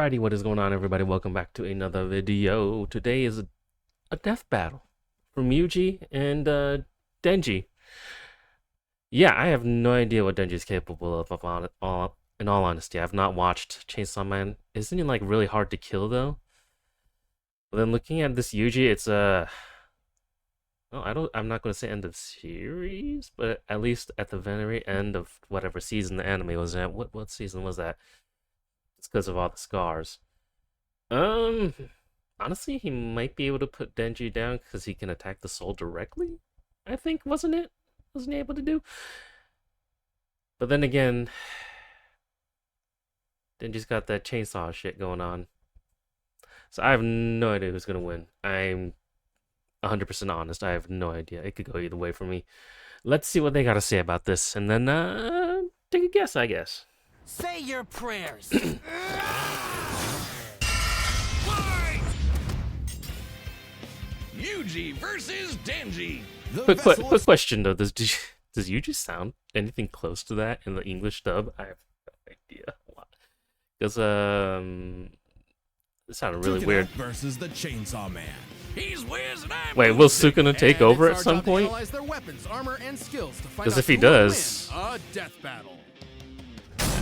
Alrighty, what is going on, everybody? Welcome back to another video. Today is a death battle from Yuji and Denji. Yeah, I have no idea what Denji's capable of. In all honesty, I've not watched Chainsaw Man. Isn't he like really hard to kill though? But then looking at this Yuji, it's I'm not going to say end of series, but at least at the very end of whatever season the anime was at. What season was that? It's because of all the scars. Honestly, he might be able to put Denji down because he can attack the soul directly. I think, wasn't he able to do? But then again, Denji's got that chainsaw shit going on. So I have no idea who's gonna win. I'm 100% honest. I have no idea. It could go either way for me. Let's see what they gotta say about this, and then take a guess, I guess. Say your prayers. Yuji versus Denji. Quick question though: Does Yuji sound anything close to that in the English dub? I have no idea. Because it sounded really weird. Versus the Chainsaw Man. He's whiz and I'm Wait, will Sukuna take over at some point? Because if he does, a death battle.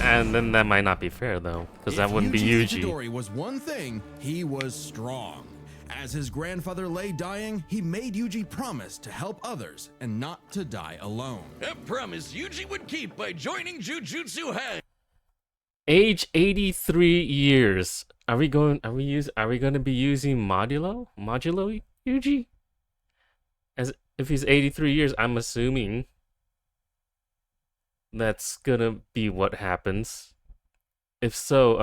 And then that might not be fair though, because that wouldn't be Yuji. Itadori was one thing, he was strong. As his grandfather lay dying, he made Yuji promise to help others and not to die alone. A promise Yuji would keep by joining Jujutsu High. Age 83 years. Are we going to be using modulo Yuji? As if he's 83 years, I'm assuming that's gonna be what happens. If so,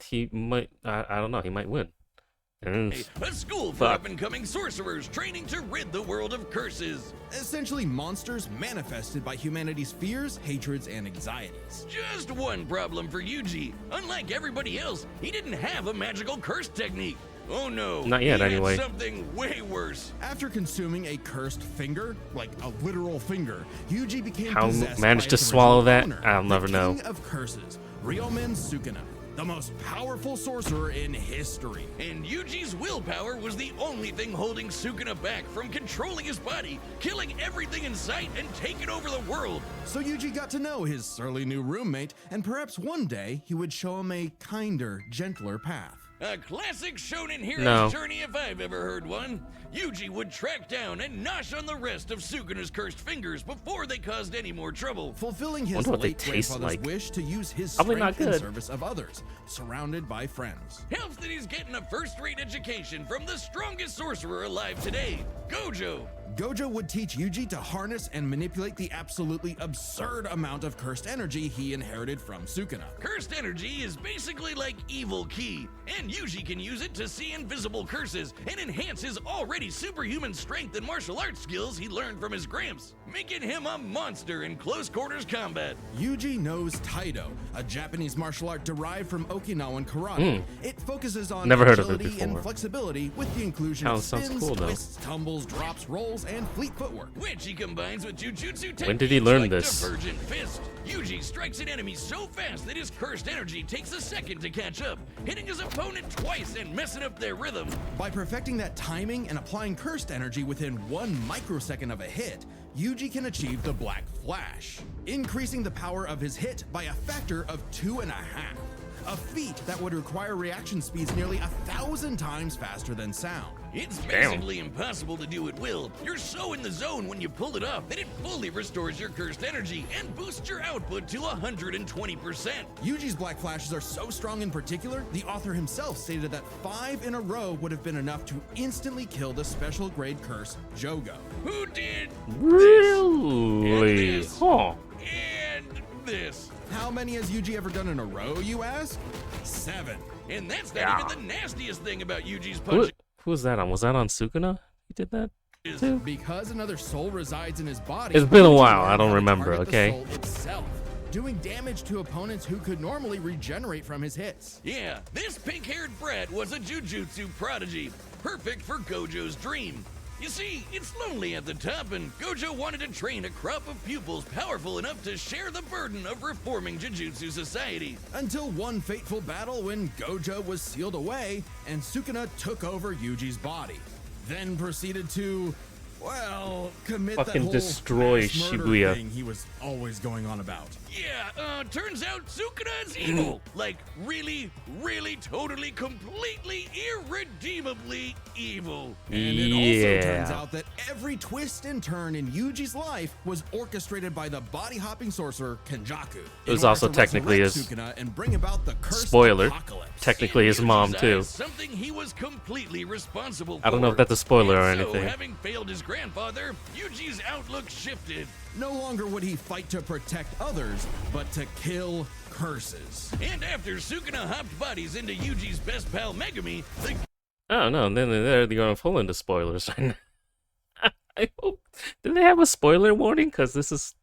he might, I don't know, he might win. A school for up-and-coming sorcerers training to rid the world of curses. Essentially monsters manifested by humanity's fears, hatreds, and anxieties. Just one problem for Yuji. Unlike everybody else, he didn't have a magical curse technique. Oh no, not yet anyway. Something way worse. After consuming a cursed finger, like a literal finger, Yuji became How possessed managed by to its swallow original that? owner, I'll never know. King of curses, Ryomen Sukuna, the most powerful sorcerer in history. And Yuji's willpower was the only thing holding Sukuna back from controlling his body, killing everything in sight, and taking over the world. So Yuji got to know his surly new roommate, and perhaps one day he would show him a kinder, gentler path. A classic shonen hero's journey if I've ever heard one. Yuji would track down and nosh on the rest of Sukuna's cursed fingers before they caused any more trouble. Fulfilling his late grandfather's wish to use his strength in service of others, surrounded by friends. Helps that he's getting a first-rate education from the strongest sorcerer alive today, Gojo. Gojo would teach Yuji to harness and manipulate the absolutely absurd amount of cursed energy he inherited from Sukuna. Cursed energy is basically like evil ki, and Yuji can use it to see invisible curses and enhance his already superhuman strength and martial arts skills he learned from his gramps, making him a monster in close quarters combat. Yuji knows Taido, a Japanese martial art derived from Okinawan karate. It focuses on agility and flexibility with the inclusion of spins, twists, tumbles, drops, rolls, and fleet footwork, which he combines with jujutsu techniques. When did he learn like this? Divergent Fist. Yuji strikes an enemy so fast that his cursed energy takes a second to catch up, hitting his opponent twice and messing up their rhythm. By perfecting that timing and applying cursed energy within 1 microsecond of a hit, Yuji can achieve the Black Flash, increasing the power of his hit by a factor of 2.5. A feat that would require reaction speeds nearly 1,000 times faster than sound. It's basically impossible to do at will. You're so in the zone when you pull it off that it fully restores your cursed energy and boosts your output to 120%. Yuji's Black Flashes are so strong in particular, the author himself stated that 5 in a row would have been enough to instantly kill the special grade curse Jogo. Who did really? This, and this. How many has Yuji ever done in a row, you ask? 7. And that's not even the nastiest thing about Yuji's punch. Who was that on? Was that on Sukuna? He did that too? Because another soul resides in his body. It's been a while. I don't remember, okay? The soul itself, doing damage to opponents who could normally regenerate from his hits. Yeah, this pink-haired brat was a jujutsu prodigy, perfect for Gojo's dream. You see, it's lonely at the top, and Gojo wanted to train a crop of pupils powerful enough to share the burden of reforming Jujutsu society. Until one fateful battle when Gojo was sealed away and Sukuna took over Yuji's body. Then proceeded to, well, commit that Fucking whole destroy mass murder Shibuya. thing he was always going on about. Yeah, turns out Sukuna is evil. Like, really, totally, completely, irredeemably evil. And it also turns Yeah. out that every twist and turn in Yuji's life was orchestrated by the body-hopping sorcerer Kenjaku. It was also technically his and bring about the cursed spoiler. apocalypse. Technically his mom Yuji's too. eyes, something he was completely responsible for. I don't know if that's a spoiler or And anything. So, having failed his grandfather, Yuji's outlook shifted. No longer would he fight to protect others, but to kill curses. And after Sukuna hopped bodies into Yuji's best pal Megumi, the Oh no, then they're going to fall into spoilers. I hope. Do they have a spoiler warning? Because this is,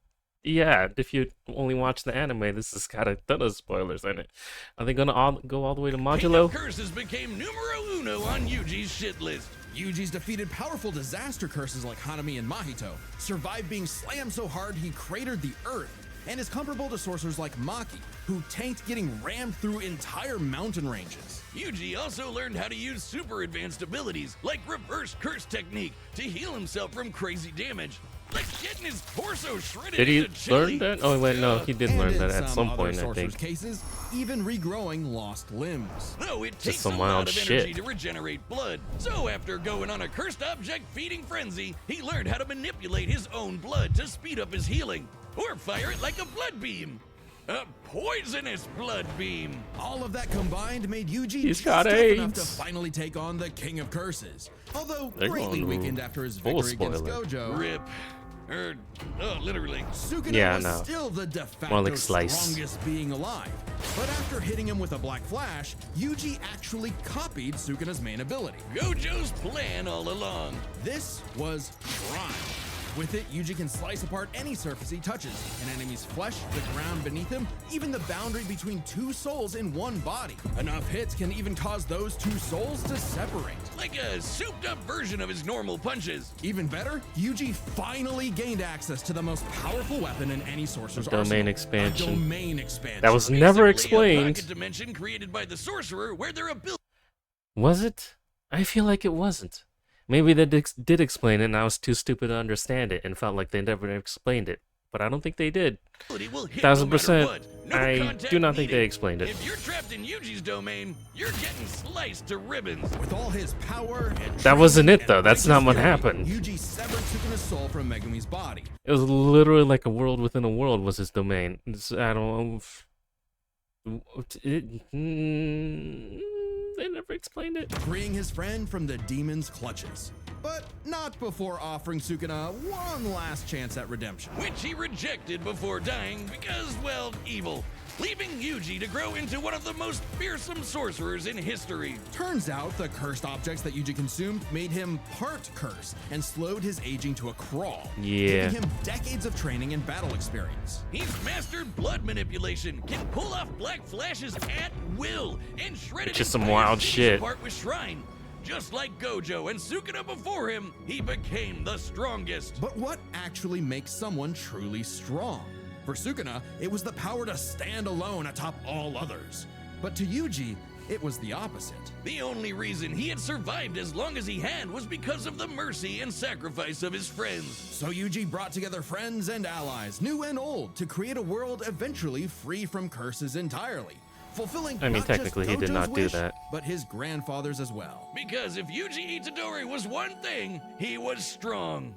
yeah. If you only watch the anime, this has got a ton of spoilers in it. Are they gonna go all the way to King Modulo? of Curses became numero uno on Yuji's shit list. Yuji's defeated powerful disaster curses like Hanami and Mahito, survived being slammed so hard he cratered the earth, and is comparable to sorcerers like Maki, who tanked getting rammed through entire mountain ranges. Yuji also learned how to use super advanced abilities, like reverse curse technique, to heal himself from crazy damage. Like getting his torso shredded Did he into chili. learn that? Oh wait, no, he did And learn in that at some other point, I sorcerers' think. cases, even regrowing lost limbs. No, it Just takes some a wild lot of energy shit. to regenerate blood. So after going on a cursed object feeding frenzy, he learned how to manipulate his own blood to speed up his healing. Or fire it like a blood beam. A poisonous blood beam. All of that combined made Yuji He's just got tough enough to AIDS. finally take on the King of Curses. Although They're greatly going weakened after his full victory against spoiler. Gojo, Rip. Literally. Sukuna Yeah, was no. still the de facto More like Slice. strongest being alive. But after hitting him with a Black Flash, Yuji actually copied Sukuna's main ability. Gojo's plan all along. This was Grind. With it, Yuji can slice apart any surface he touches, an enemy's flesh, the ground beneath him, even the boundary between two souls in one body. Enough hits can even cause those two souls to separate. Like a souped up version of his normal punches. Even better, Yuji finally gained access to the most powerful weapon in any sorcerer's Domain arsenal. expansion. A domain expansion. That was never Basically, a explained. pocket dimension created by the sorcerer where their ability Was it? I feel like it wasn't. Maybe they did explain it and I was too stupid to understand it and felt like they never explained it. But I don't think they did. will hit 1000%. no matter what. No I contact do not think they needed. explained it. If you're trapped in Yuji's domain, you're getting sliced to ribbons. With all his power and That wasn't training it, though. and That's not what righteous happened. fury, Yuji severed Sukuna's soul from Megumi's body. It was literally like a world within a world was his domain. I don't know. They never explained it. Freeing his friend from the demon's clutches. But not before offering Sukuna one last chance at redemption. Which he rejected before dying because, well, evil. Leaving Yuji to grow into one of the most fearsome sorcerers in history. Turns out the cursed objects that Yuji consumed made him part curse and slowed his aging to a crawl, Yeah. giving him decades of training and battle experience. He's mastered blood manipulation, can pull off black flashes at will, and shredded Which is some entire wild cities shit. apart with Shrine. Just like Gojo and Sukuna before him, he became the strongest. But what actually makes someone truly strong? For Sukuna, it was the power to stand alone atop all others. But to Yuji, it was the opposite. The only reason he had survived as long as he had was because of the mercy and sacrifice of his friends. So Yuji brought together friends and allies, new and old, to create a world eventually free from curses entirely, fulfilling I mean, not just technically, he did Gojo's not do wish, that. but his grandfather's as well. Because if Yuji Itadori was one thing, he was strong.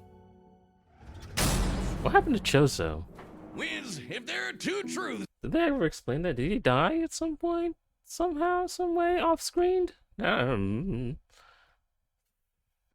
What happened to Choso? Wiz, if there are two truths Did they ever explain that? Did he die at some point? Somehow, some way, off screen?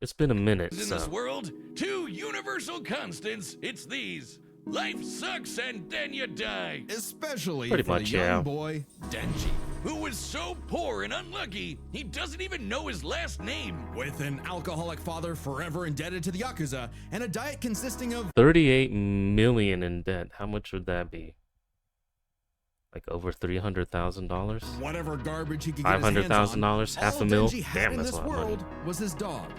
It's been a minute, in so. this world, two universal constants, it's these. Life sucks and then you die. Especially Pretty for much, the young yeah. boy, Denji. Who was so poor and unlucky, he doesn't even know his last name. With an alcoholic father forever indebted to the Yakuza, and a diet consisting of 38 million in debt. How much would that be? Like over $300,000? whatever garbage he could get his hands on, $500,000? Half all a mil? Denji had Damn, in that's this a lot of money. world was his dog.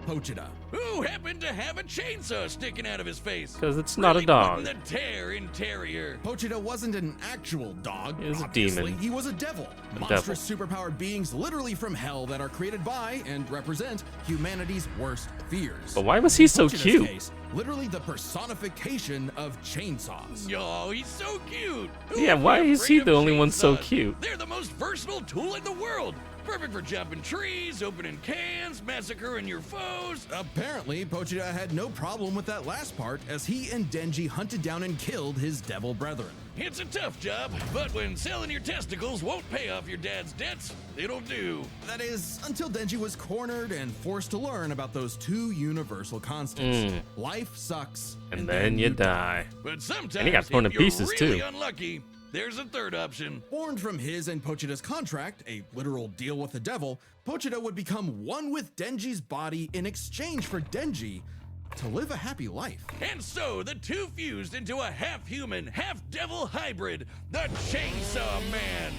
Pochita. who happened to have a chainsaw sticking out of his face. Because it's not a Really dog. putting the tear in Terrier. Pochita wasn't an actual dog. He was a obviously. demon. He was a devil. Monstrous superpowered beings literally from hell that are created by and represent humanity's worst fears. But why was he so Pochita's cute? case, literally the personification of chainsaws. Oh, he's so cute. Who Yeah, would be why is afraid he of the only one so chainsaws? cute? They're the most versatile tool in the world. Perfect for chopping trees, opening cans, massacring your foes. Apparently, Pochita had no problem with that last part as he and Denji hunted down and killed his devil brethren. It's a tough job, but when selling your testicles won't pay off your dad's debts, it'll do. That is, until Denji was cornered and forced to learn about those two universal constants. Life sucks, And then you die. But sometimes, And he got torn if to pieces, you're really too. unlucky, there's a third option. Born from his and Pochita's contract, a literal deal with the devil, Pochita would become one with Denji's body in exchange for Denji to live a happy life. And so the two fused into a half-human, half-devil hybrid, the Chainsaw Man.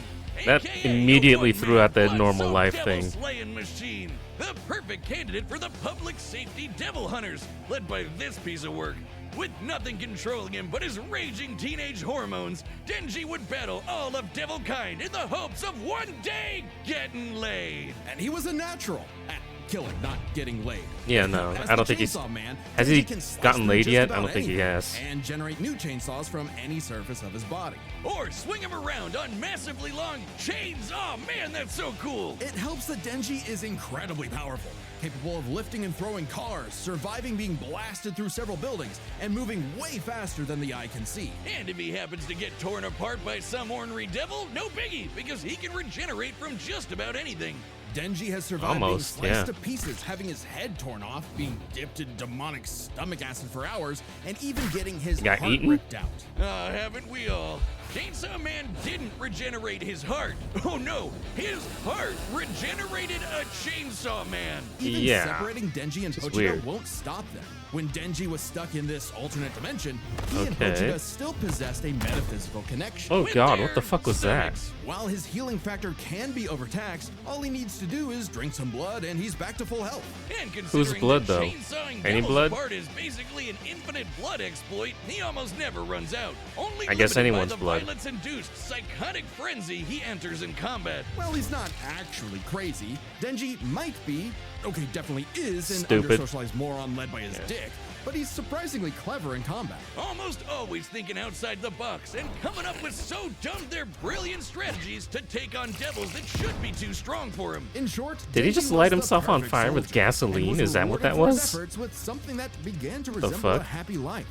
That AKA immediately the threw one-man out that blood normal soaked life devil thing. Slaying machine. The perfect candidate for the public safety devil hunters, led by this piece of work. With nothing controlling him but his raging teenage hormones, Denji would battle all of devil kind in the hopes of one day getting laid. And he was a natural at killing, not getting laid. Yeah, no, As I don't the think he's. Chainsaw Man, Has he Denji can slice gotten through laid just yet? I about don't think he anything has. And generate new chainsaws from any surface of his body. Or swing him around on massively long chains. Oh man, that's so cool. It helps that Denji is incredibly powerful, capable of lifting and throwing cars, surviving being blasted through several buildings, and moving way faster than the eye can see. And if he happens to get torn apart by some ornery devil, no biggie, because he can regenerate from just about anything. Denji has survived Almost, being sliced yeah. to pieces, having his head torn off, being dipped in demonic stomach acid for hours, and even getting his He got heart eaten? ripped out. Haven't we all? Chainsaw Man didn't regenerate his heart. Oh no, his heart regenerated a Chainsaw Man. Even Yeah. separating Denji and It's Pochita weird. won't stop them. When Denji was stuck in this alternate dimension, he and Okay. Pochita still possessed a metaphysical connection. Oh With god, their what the fuck was that? stomachs. While his healing factor can be overtaxed, all he needs to do is drink some blood and he's back to full health. And considering blood, the though? chainsawing Any devil's blood? part is basically an infinite blood exploit, he almost never runs out. Only I guess limited anyone's by the blood. violence-induced psychotic frenzy he enters in combat. Well, he's not actually crazy. Denji might be, okay, definitely is an Stupid. under-socialized moron led by his dick, but he's surprisingly clever in combat. Almost always thinking outside the box and coming up with so dumb they're brilliant strategies to take on devils that should be too strong for him. In short, Did he Denji just was light the himself on perfect fire with soldier and gasoline? was Is that what rewarded that for his was? efforts with something that began to The resemble a fuck? happy life.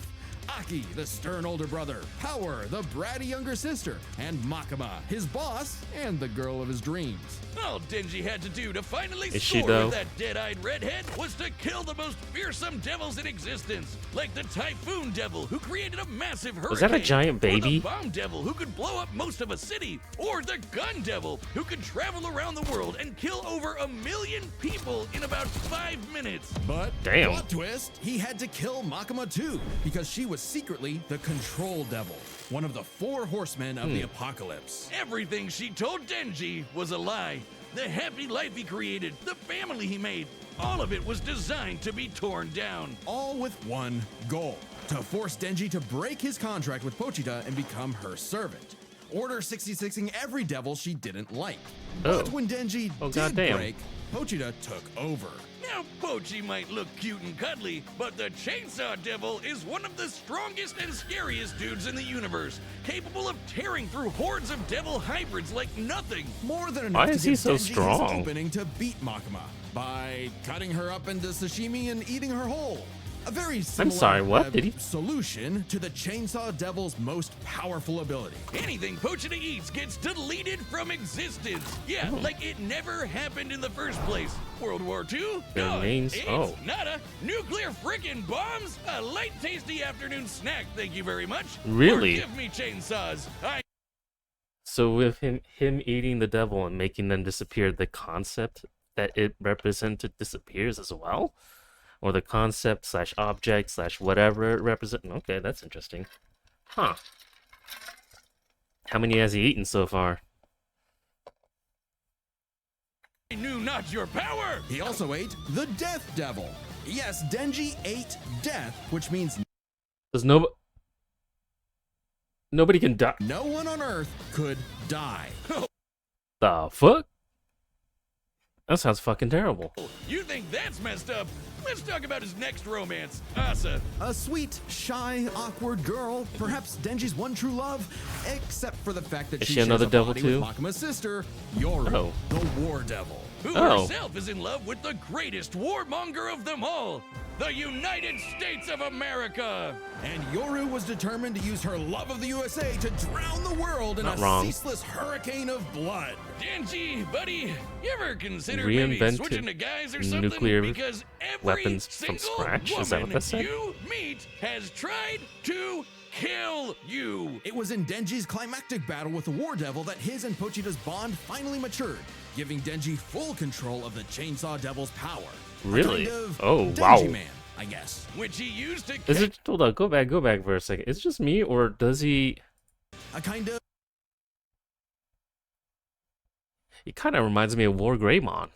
Aki, the stern older brother, Power, the bratty younger sister, and Makima, his boss and the girl of his dreams. All Denji had to do to finally Is she, score though? with that dead-eyed redhead was to kill the most fearsome devils in existence, like the Typhoon Devil, who created a massive hurricane. Was that a giant Or baby? the Bomb Devil, who could blow up most of a city. Or the Gun Devil, who could travel around the world and kill over 1 million people in about 5 minutes. But Damn. plot twist, he had to kill Makima too, because she was secretly the Control Devil, one of the 4 horsemen of the apocalypse. Everything she told Denji was a lie. The happy life he created, the family he made, all of it was designed to be torn down. All with one goal, to force Denji to break his contract with Pochita and become her servant. Order 66ing every devil she didn't like. Oh. But when Denji Oh, did goddamn. break, Pochita took over. Now, Pochi might look cute and cuddly, but the Chainsaw Devil is one of the strongest and scariest dudes in the universe, capable of tearing through hordes of devil hybrids like nothing. More than Why enough is to he give so Denji strong? his opening to beat Makima by cutting her up into sashimi and eating her whole. A very similar sorry, what? Did he- solution to the Chainsaw Devil's most powerful ability. Anything Pochita eats gets deleted from existence. Yeah, like it never happened in the first place. World War II? Their No, names- it's oh. nada. Nuclear frickin' bombs? A light, tasty afternoon snack, thank you very much. Really? Or give me chainsaws. So with him eating the devil and making them disappear, the concept that it represented disappears as well? Or the concept slash object slash whatever it represents? Okay, that's interesting. Huh. How many has he eaten so far? I knew not not your power! He also ate the Death Devil. Yes, Denji ate death, which means There's nobody can die. no one on Earth could die. The fuck? That sounds fucking terrible. You think that's messed up? Let's talk about his next romance, Asa. A sweet, shy, awkward girl, perhaps Denji's one true love, except for the fact that Is she she shares another a devil body too? with Makima's sister, Yoru, Oh. the War Devil. Who Oh. herself is in love with the greatest warmonger of them all, the United States of America. And Yoru was determined to use her love of the USA to drown the world in Not a wrong. ceaseless hurricane of blood. Denji, buddy, you ever consider Reinvented maybe switching to guys or something? nuclear Because every weapons from single scratch? woman Is that what that said? you meet has tried to kill you. It was in Denji's climactic battle with the War Devil that his and Pochita's bond finally matured, giving Denji full control of the Chainsaw Devil's power. A Really? kind of Oh, Denji wow. Man, I guess. Which he used to Is it? Hold on, go back for a second. Is it just me, or does he? A kind of He kind of reminds me of War Greymon.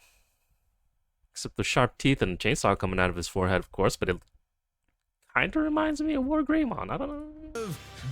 Except the sharp teeth and a chainsaw coming out of his forehead, of course, but it kind of reminds me of War Greymon. I don't know.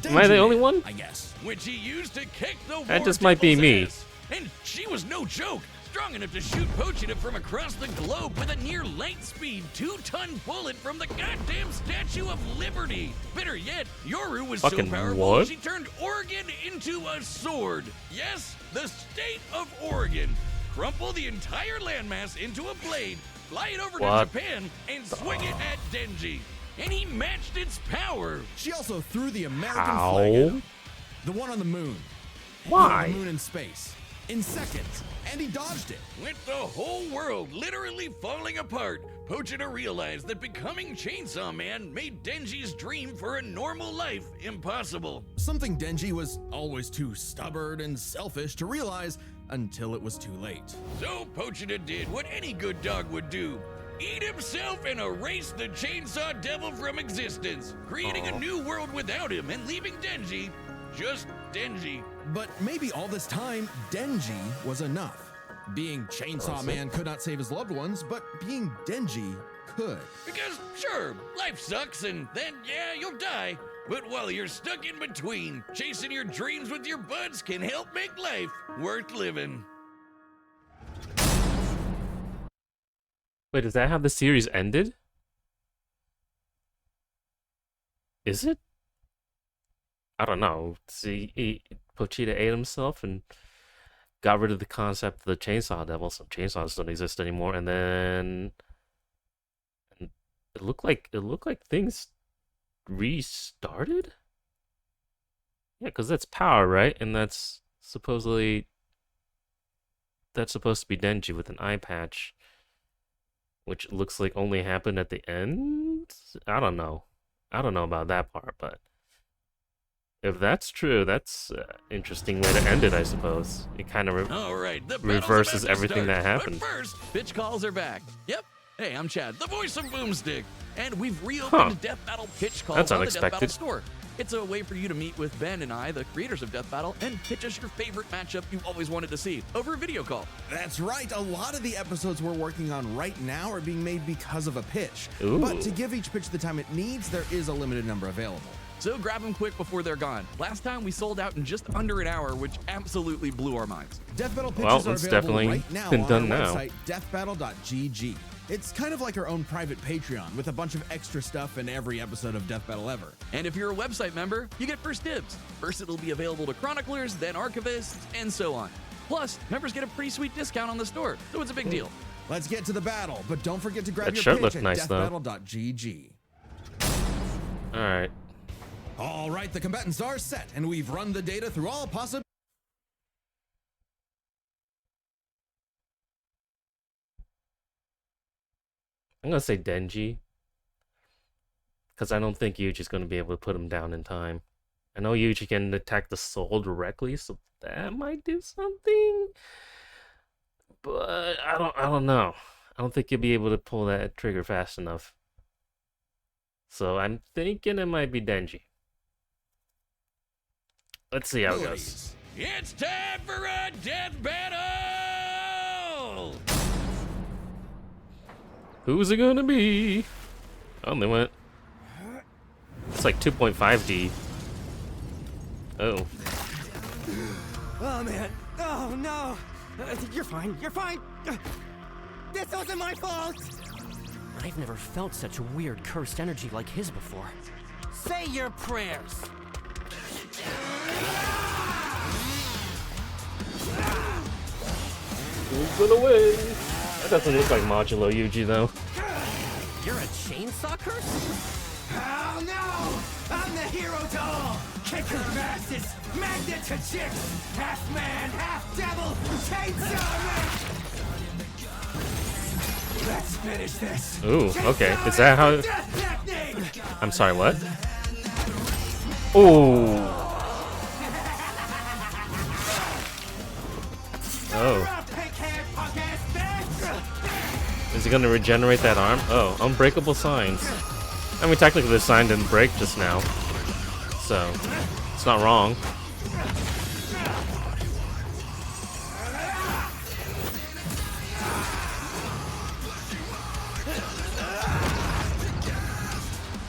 Am I the Denji only Man, one? I guess. which he used to kick the That War just might be Devil's me. ass. And she was no joke, strong enough to shoot Pochita from across the globe with a near light speed 2-ton bullet from the goddamn Statue of Liberty. Better yet, Yoru was so Fucking powerful what? she turned Oregon into a sword. Yes, the state of Oregon. Crumple the entire landmass into a blade, fly it over What to Japan, and swing it at Denji. And he matched its power. She also threw the American How? flag at him. The one on the moon. Why? The moon in space. In seconds. And he dodged it. With the whole world literally falling apart, Pochita realized that becoming Chainsaw Man made Denji's dream for a normal life impossible. Something Denji was always too stubborn and selfish to realize until it was too late. So Pochita did what any good dog would do. Eat himself and erase the Chainsaw Devil from existence, creating a new world without him and leaving Denji just Denji. But maybe all this time, Denji was enough. Being Chainsaw Man could not save his loved ones, but being Denji could. Because, sure, life sucks and then, yeah, you'll die. But while you're stuck in between, chasing your dreams with your buds can help make life worth living. Wait, is that how the series ended? Is it? I don't know. See, Pochita ate himself and got rid of the concept of the Chainsaw Devil, so chainsaws don't exist anymore. And then it looked like things restarted. Yeah, because that's power, right? And that's supposed to be Denji with an eye patch, which looks like only happened at the end. I don't know about that part, but if that's true, that's an interesting way to end it, I suppose. It kind of All right, the reverses battle's about to everything start. that happened. But first, pitch calls are back. Yep. Hey, I'm Chad, the voice of Boomstick, and we've reopened Death Battle pitch calls That's on the Death Battle unexpected. store. It's a way for you to meet with Ben and I, the creators of Death Battle, and pitch us your favorite matchup you've always wanted to see over a video call. That's right, a lot of the episodes we're working on right now are being made because of a pitch. Ooh. But to give each pitch the time it needs, there is a limited number available. So grab them quick before they're gone. Last time we sold out in just under an hour, which absolutely blew our minds. Death Battle pitches Well, are it's available definitely right now been on done our now. website, deathbattle.gg. It's kind of like our own private Patreon with a bunch of extra stuff in every episode of Death Battle ever. And if you're a website member, you get first dibs. First it'll be available to chroniclers, then archivists, and so on. Plus, members get a pretty sweet discount on the store, so it's a big deal. Let's get to the battle, but don't forget to grab That your shirt pitch looked at nice, though. deathbattle.gg. All right. All right, the combatants are set, and we've run the data through all possible. I'm gonna say Denji, because I don't think Yuji's gonna be able to put him down in time. I know Yuji can attack the soul directly, so that might do something. But I don't know. I don't think he'll be able to pull that trigger fast enough. So I'm thinking it might be Denji. Let's see how it goes. It's time for a death battle! Who's it gonna be? Oh, they went. It's like 2.5D. Oh. Oh man. Oh no. You're fine. You're fine. This wasn't my fault. I've never felt such weird cursed energy like his before. Say your prayers. Who's gonna win? That doesn't look like Modulo Yuji though. You're a chainsaw curse? Oh no! I'm the hero to all! Kicker of asses, magnet to chicks, half man, half devil, chainsaw man! Let's finish this. Ooh, okay. Chainsaw Is that how? the death technique! I'm sorry, what? Ooh. Oh. Is he gonna regenerate that arm? Oh, unbreakable signs. I mean, technically the sign didn't break just now, so it's not wrong.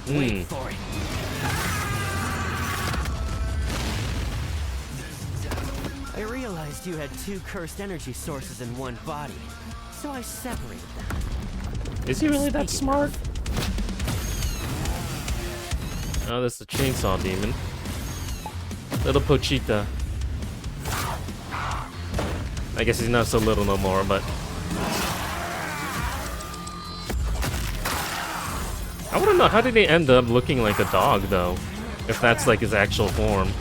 Wait for it. I realized you had two cursed energy sources in one body, so I separated them. Is he really that smart? Oh, that's the chainsaw demon. Little Pochita. I guess he's not so little no more, but... I wanna know, how did he end up looking like a dog, though? If that's like his actual form.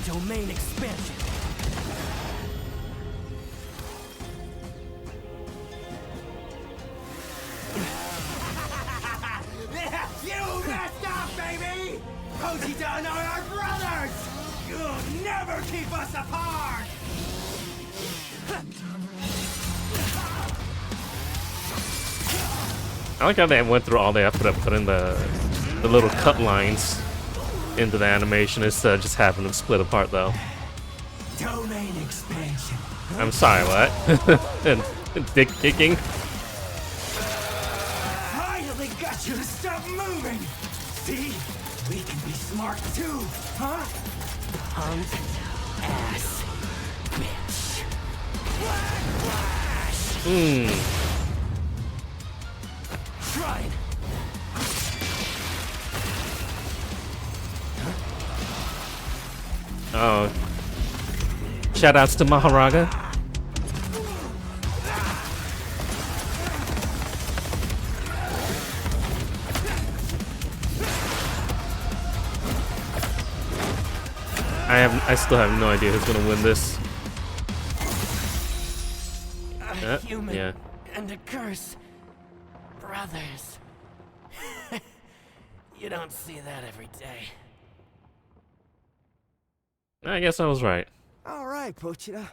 Domain expansion. You messed up, baby! Pochita and I are brothers! You'll never keep us apart! I like how they went through all the effort of putting the little cut lines into the animation instead of just having them split apart, though. Domain expansion. I'm sorry, what? and dick kicking? Finally got you to stop moving! See? We can be smart too, huh? Punk ass bitch. Black Flash! Try it. Oh. Shoutouts to Maharaga. I still have no idea who's gonna win this. A human Yeah. and a curse. Brothers. You don't see that every day. I guess I was right. All right, Pochita.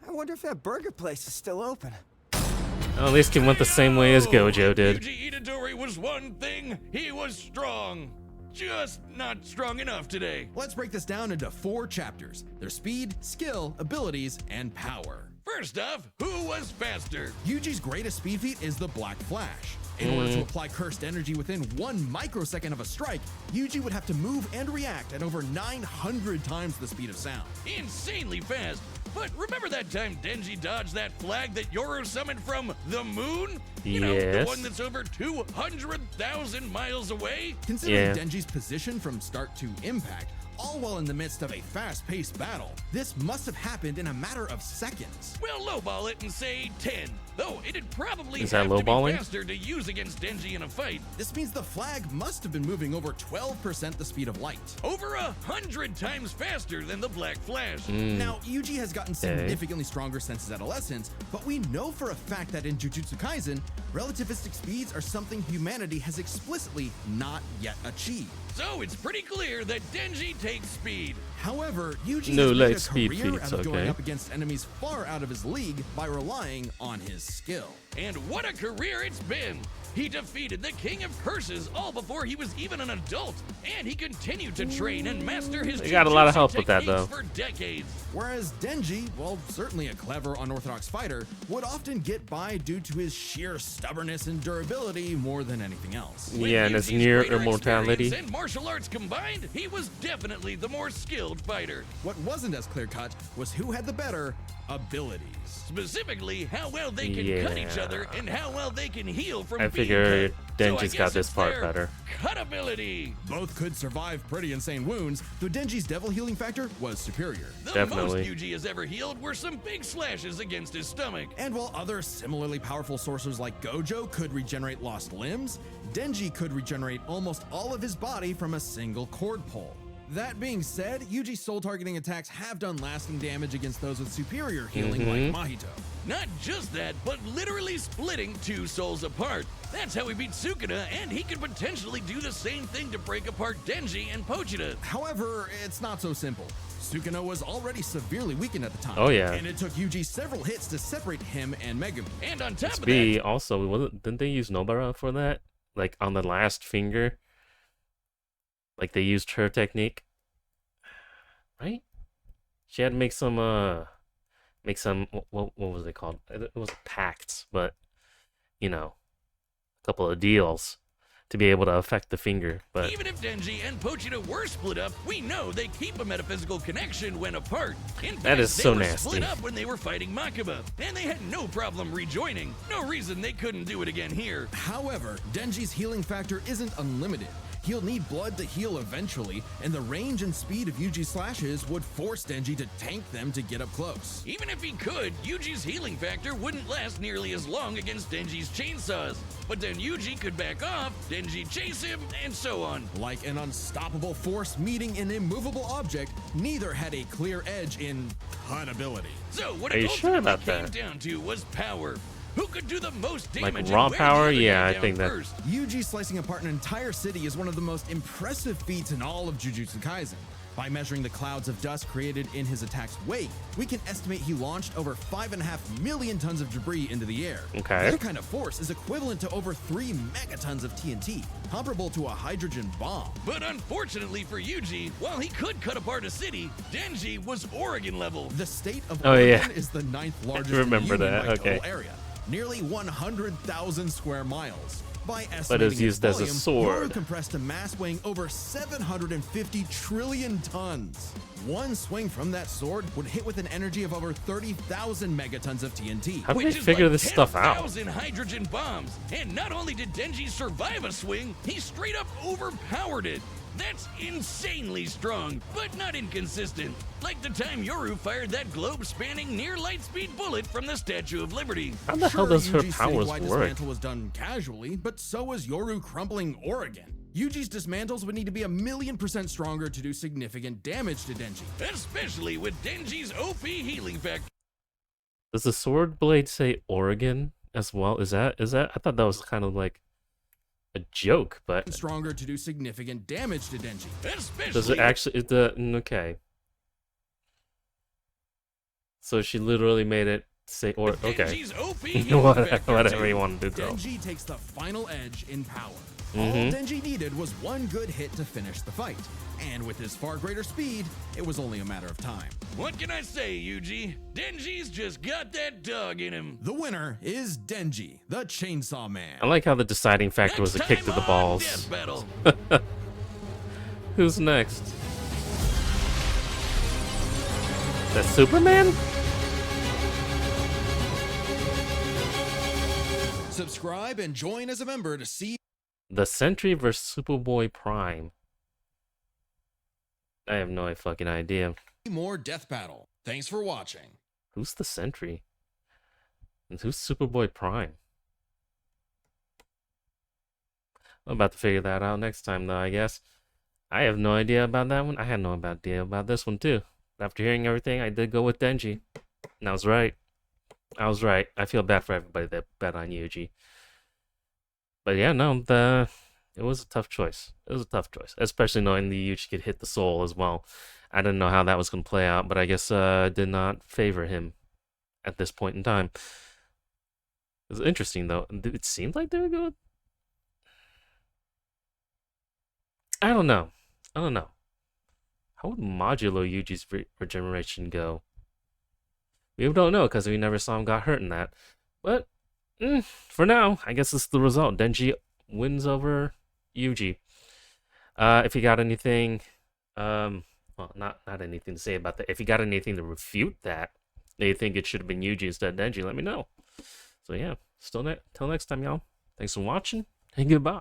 I wonder if that burger place is still open. Well, at least he went the same way as Gojo did. Yuji Itadori was one thing, he was strong. Just not strong enough today. Let's break this down into 4 chapters: their speed, skill, abilities, and power. First off, who was faster? Yuji's greatest speed feat is the Black Flash. In order to apply cursed energy within 1 microsecond of a strike, Yuji would have to move and react at over 900 times the speed of sound. Insanely fast. But remember that time Denji dodged that flag that Yoru summoned from the moon? You know, the Yes. one that's over 200,000 miles away? Considering Yeah. Denji's position from start to impact, all while in the midst of a fast-paced battle, this must have happened in a matter of seconds. We'll lowball it and say 10. Though it'd probably Is that have to be lowballing? faster to use against Denji in a fight. This means the flag must have been moving over 12% the speed of light. Over 100 times faster than the Black Flash. Now, Yuji has gotten significantly stronger since his adolescence, but we know for a fact that in Jujutsu Kaisen, relativistic speeds are something humanity has explicitly not yet achieved. So it's pretty clear that Denji takes speed. However, Yuji No has light made a speed career feats, out of going okay. up against enemies far out of his league by relying on his skill. And what a career it's been! He defeated the King of Curses all before he was even an adult, and he continued to train and master his They got a lot of jujutsu help with that, techniques though. for decades. Whereas Denji, while certainly a clever, unorthodox fighter, would often get by due to his sheer stubbornness and durability more than anything else. With Yeah, and his Yuji's near greater immortality. experience and martial arts combined, he was definitely the more skilled fighter. What wasn't as clear-cut was who had the better abilities. Specifically, how well they can cut each Yeah. other and how well they can heal from I being figure cut. Denji's So I got guess this it's part their better. Cut ability. Both could survive pretty insane wounds, though Denji's devil healing factor was superior. The Definitely. most Yuji has ever healed were some big slashes against his stomach. And while other similarly powerful sorcerers like Gojo could regenerate lost limbs, Denji could regenerate almost all of his body from a single cord pull. That being said, Yuji's soul targeting attacks have done lasting damage against those with superior healing like Mahito. Not just that, but literally splitting two souls apart. That's how he beat Sukuna, and he could potentially do the same thing to break apart Denji and Pochita. However, it's not so simple. Sukuna was already severely weakened at the time. Oh, yeah. And it took Yuji several hits to separate him and Megumi. And on top of B that, also didn't they use Nobara for that? Like on the last finger? Like they used her technique? Right? She had to make some what was it called? It was pacts, but you know, a couple of deals to be able to affect the finger. But even if Denji and Pochita were split up, we know they keep a metaphysical connection when apart. In fact, is they so were nasty. split up when they were fighting Makaba, and they had no problem rejoining. No reason they couldn't do it again here. However, Denji's healing factor isn't unlimited. He'll need blood to heal eventually, and the range and speed of Yuji's slashes would force Denji to tank them to get up close. Even if he could, Yuji's healing factor wouldn't last nearly as long against Denji's chainsaws. But then Yuji could back off, Denji chase him, and so on. Like an unstoppable force meeting an immovable object, neither had a clear edge in cut ability. So what Are it you sure ultimately about came that? down to was power. Who could do the most damage? like and raw wear the power, other yeah, guy I down think that. first? Yuji slicing apart an entire city is one of the most impressive feats in all of Jujutsu Kaisen. By measuring the clouds of dust created in his attack's wake, we can estimate he launched over 5.5 million tons of debris into the air. Okay. That kind of force is equivalent to over 3 megatons of TNT, comparable to a hydrogen bomb. But unfortunately for Yuji, while he could cut apart a city, Denji was Oregon level. The state of Oh, Oregon yeah. is the 9th largest remember in the Union that, by okay. total area, nearly 100,000 square miles. By estimating But it's its used as a volume, sword. Yoru compressed a mass weighing over 750 trillion tons. One swing from that sword would hit with an energy of over 30,000 megatons of TNT. How do they Which is figure like this stuff out? 10,000 hydrogen bombs. And not only did Denji survive a swing, he straight up overpowered it. That's insanely strong, but not inconsistent. Like the time Yoru fired that globe-spanning near-light-speed bullet from the Statue of Liberty. How the hell does her Yuji's powers citywide work? dismantle was done casually, but so was Yoru crumbling Oregon. Yuji's dismantles would need to be 1,000,000% stronger to do significant damage to Denji. Especially with Denji's OP healing factor. Does the sword blade say Oregon as well? Is that? I thought that was kind of like a joke, but Stronger to do significant damage to Denji. Especially does it actually? Is the okay? So she literally made it say or with okay. Denji's OP healing factor Whatever too. you want to do. Though. Denji takes the final edge in power. All Mhm. Denji needed was one good hit to finish the fight. And with his far greater speed, it was only a matter of time. What can I say, Yuji? Denji's just got that dog in him. The winner is Denji, the Chainsaw Man. I like how the deciding factor was a Next kick to time the on balls. Death Battle. Who's next? That Superman? Subscribe and join as a member to see The Sentry vs Superboy Prime. I have no fucking idea. more Death Battle. Thanks for watching. Who's the Sentry? And who's Superboy Prime? I'm about to figure that out next time, though, I guess. I have no idea about that one. I had no idea about this one, too. After hearing everything, I did go with Denji. And I was right. I feel bad for everybody that bet on Yuji. But yeah, no, it was a tough choice. Especially knowing the Yuji could hit the soul as well. I didn't know how that was going to play out, but I guess did not favor him at this point in time. It was interesting, though. It seemed like they were I don't know. I don't know. How would modular Yuji's regeneration go? We don't know because we never saw him got hurt in that. But for now, I guess this is the result. Denji wins over Yuji. If you got anything, well, not anything to say about that. If you got anything to refute that you think it should have been Yuji instead of Denji, let me know. So yeah, till next time, y'all. Thanks for watching, and goodbye.